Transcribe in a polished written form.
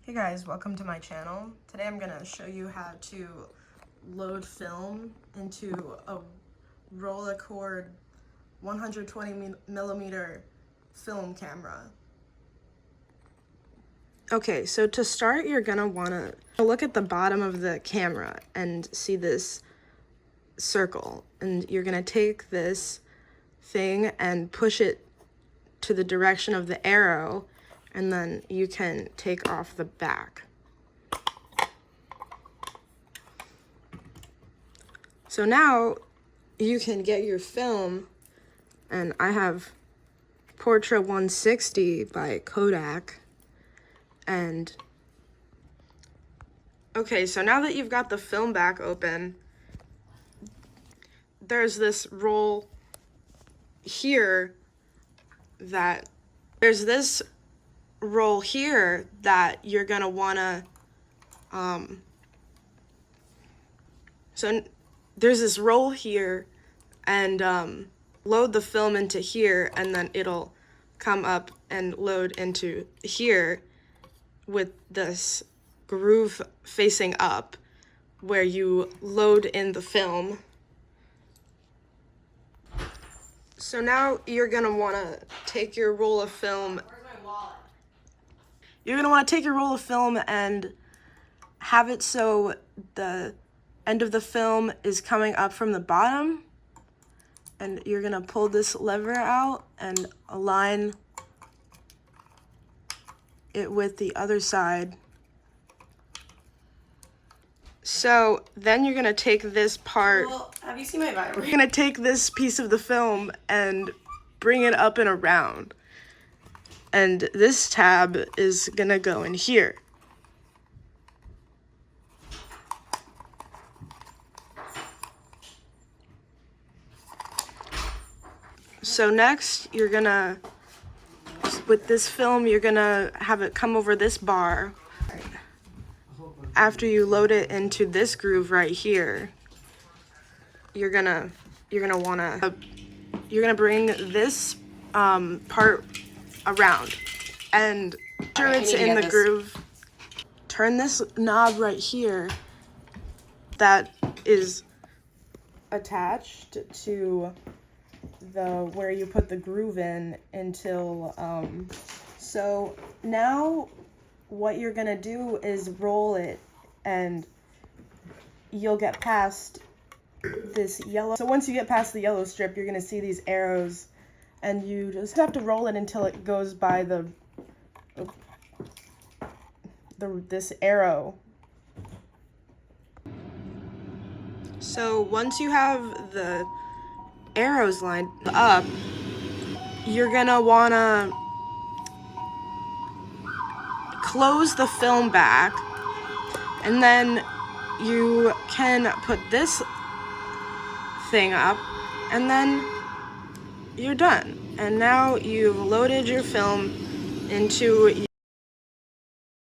Hey guys, welcome to my channel. Today I'm going to show you how to load film into a Rolleicord 120mm film camera. Okay, so to start, you're going to want to look at the bottom of the camera and see this circle. And you're going to take this thing and push it to the direction of the arrow, and then you can take off the back. So now you can get your film, and I have Portra 160 by Kodak. And okay, so now that you've got the film back open, there's this roll here that you're gonna wanna so there's this roll here, and load the film into here, and then it'll come up and load into here with this groove facing up where you load in the film. So now you're gonna wanna take your roll of film. Where's my wallet? You're gonna wanna take your roll of film and have it so the end of the film is coming up from the bottom. And you're gonna pull this lever out and align it with the other side. So then you're gonna take this part. Well, have you seen my Bible? You're gonna take this piece of the film and bring it up and around. And this tab is gonna go in here. So next, you're gonna, with this film, you're gonna have it come over this bar. After you load it into this groove right here, you're gonna bring this part around, and after it's in the groove, turn this knob right here that is attached to the where you put the groove in until so now what you're gonna do is roll it, and you'll get past this yellow. So once you get past the yellow strip, you're gonna see these arrows, and you just have to roll it until it goes by this arrow. So once you have the arrows lined up, you're gonna wanna close the film back, and then you can put this thing up, and then you're done. And now you've loaded your film into